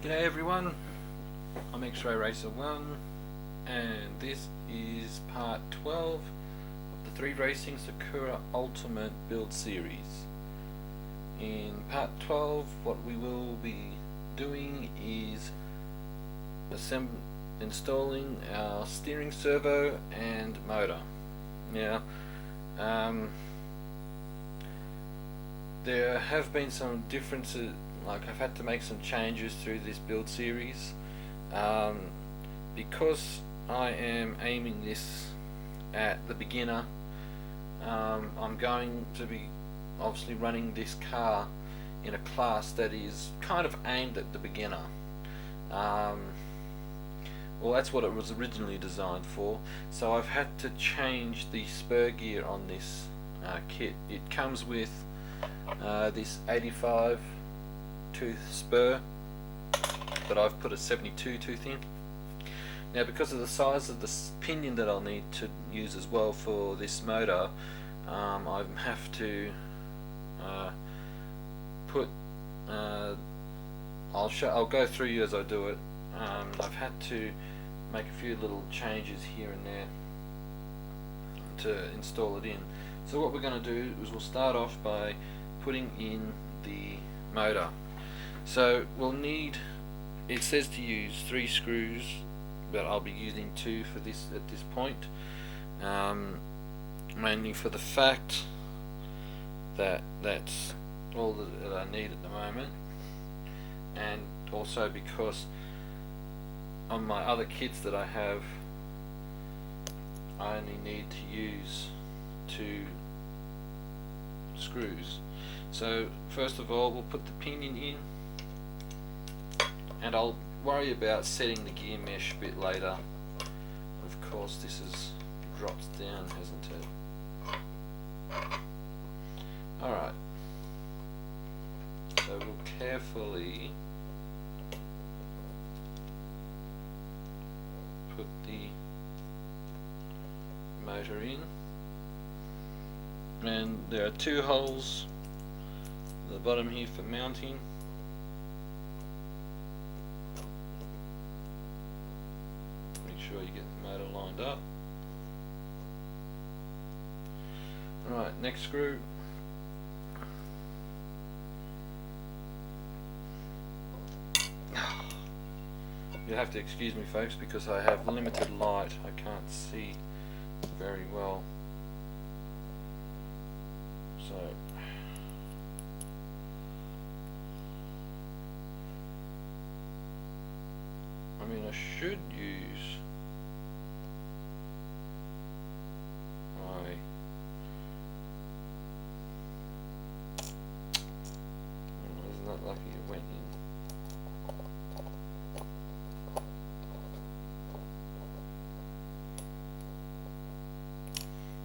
G'day everyone, I'm 3Racer1 and this is part 12 of the 3Racing Sakura Ultimate Build Series. In part 12 what we will be doing is installing our steering servo and motor. Now there have been some differences, like I've had to make some changes through this build series because I am aiming this at the beginner. I'm going to be obviously running this car in a class that is kind of aimed at the beginner. Well, that's what it was originally designed for, so I've had to change the spur gear on this kit. It comes with this 85 tooth spur, but I've put a 72 tooth in. Now, because of the size of the pinion that I'll need to use as well for this motor, I have to put I'll go through you as I do it. I've had to make a few little changes here and there to install it in. So what we're going to do is we'll start off by putting in the motor. So we'll need, it says to use 3 screws, but I'll be using 2 for this at this point, mainly for the fact that that's all that I need at the moment, and also because on my other kits that I have I only need to use 2 screws. So first of all we'll put the pinion in, and I'll worry about setting the gear mesh a bit later. Of course this has dropped down, hasn't it? Alright, so we'll carefully put the motor in, and there are 2 holes at the bottom here for mounting. Make sure you get the motor lined up. Right, next screw. You'll have to excuse me folks because I have limited light. I can't see very well. So I mean, I should use my isn't that lucky it went in.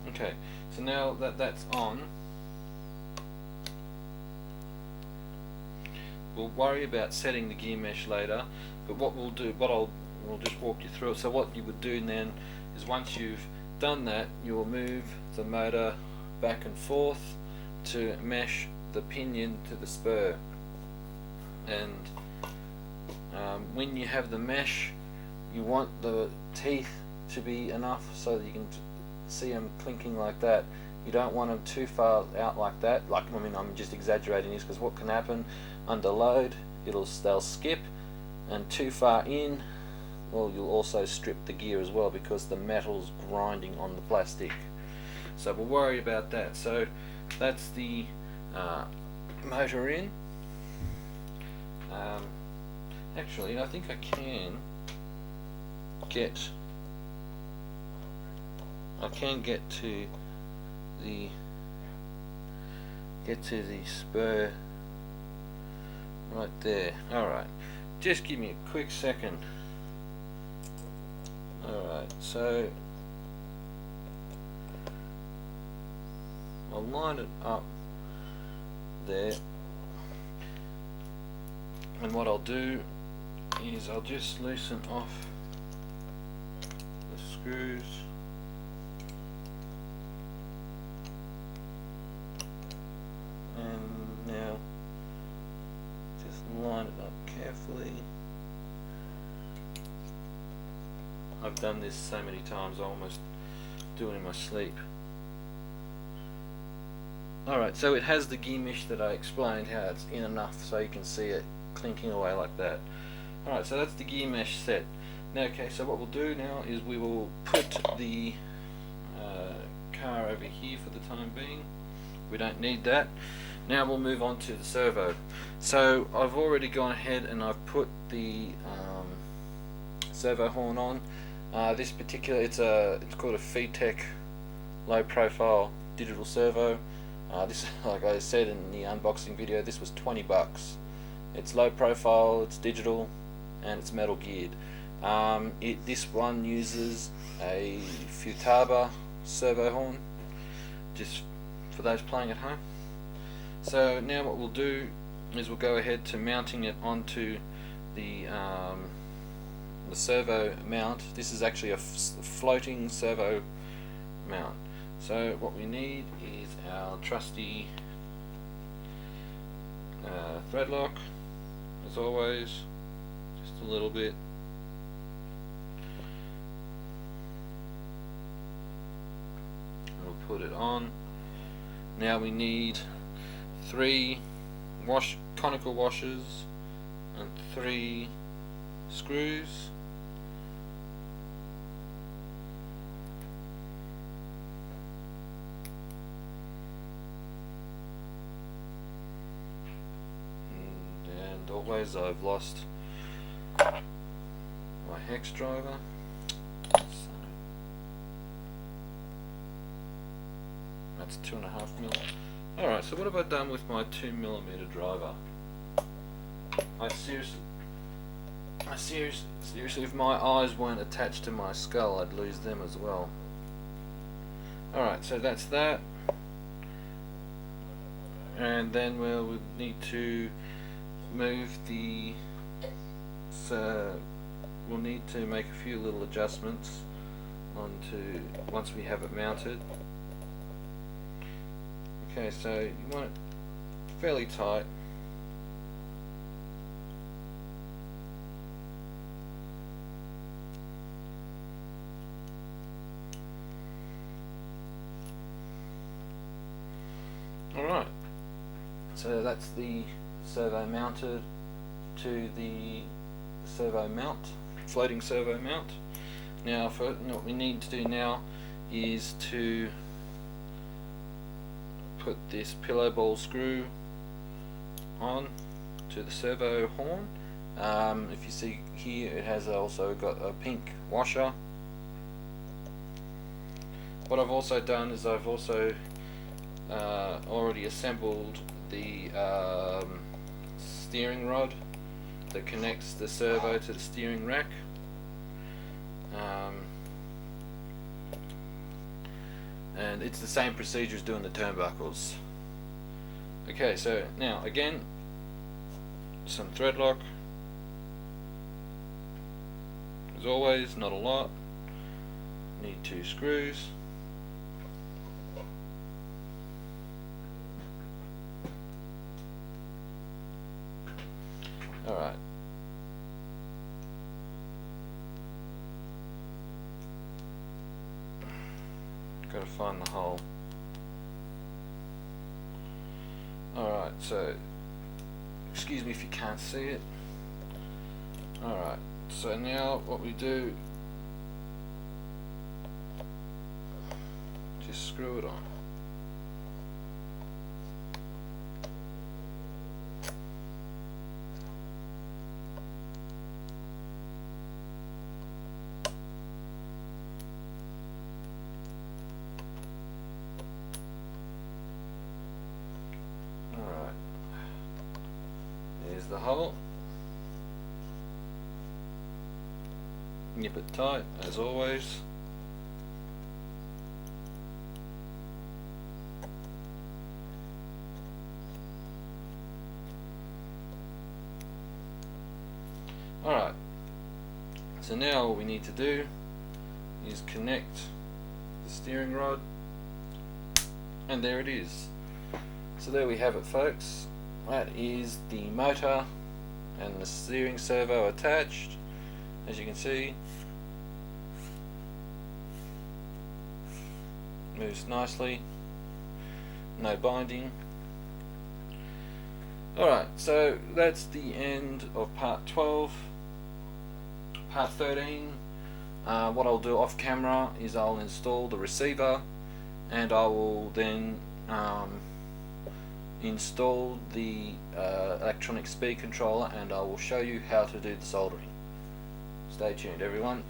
Okay, so now that that's on, we'll worry about setting the gear mesh later, but what we'll do, we'll just walk you through it. So what you would do then is once you've done that, you will move the motor back and forth to mesh the pinion to the spur, and when you have the mesh, you want the teeth to be enough so that you can see them clinking like that. You don't want them too far out like that. Like, I mean, I'm just exaggerating this because what can happen under load, they'll skip, and too far in, well, you'll also strip the gear as well because the metal's grinding on the plastic. So we'll worry about that. So that's the motor in. Actually, I think I can get to the spur right there. Alright, just give me a quick second. Alright, so I'll line it up there, and what I'll do is I'll just loosen off the screws. And now just line it up carefully. I've done this so many times I almost do it in my sleep. Alright, so it has the gear mesh that I explained, how it's in enough so you can see it clinking away like that. Alright, so that's the gear mesh set. Now, okay, so what we'll do now is we will put the car over here for the time being. We don't need that. Now we'll move on to the servo. So I've already gone ahead and I've put the servo horn on. This particular, it's called a FeedTech low profile digital servo. This, like I said in the unboxing video, this was 20 bucks. It's low profile, it's digital, and it's metal geared. This one uses a Futaba servo horn, just for those playing at home. So now what we'll do is we'll go ahead to mounting it onto the servo mount. This is actually a floating servo mount. So what we need is our trusty thread lock, as always, just a little bit. We'll put it on. Now we need 3 conical washers and 3 screws. And always I've lost my hex driver. That's 2.5 mil. Alright, so what have I done with my 2mm driver? Seriously, if my eyes weren't attached to my skull, I'd lose them as well. Alright, so that's that. And then we'll need to move the... we'll need to make a few little adjustments once we have it mounted. Okay, so you want it fairly tight. Alright, so that's the servo mounted to the servo mount, floating servo mount. Now, what we need to do now is to put this pillow ball screw on to the servo horn. If you see here, it has also got a pink washer. What I've also done is I've also already assembled the steering rod that connects the servo to the steering rack. And it's the same procedure as doing the turnbuckles. Okay, so now again, some thread lock. As always, not a lot. Need 2 screws. Alright. Gotta find the hole. Alright, so excuse me if you can't see it. Alright, so now what we do, just screw it on. The hole. Nip it tight as always. Alright, so now all we need to do is connect the steering rod, and there it is. So there we have it, folks. That is the motor and the steering servo attached, as you can see. moves nicely, no binding. Alright, so that's the end of part 12. Part 13, what I'll do off camera is I'll install the receiver, and I will then install the electronic speed controller, and I will show you how to do the soldering. Stay tuned everyone.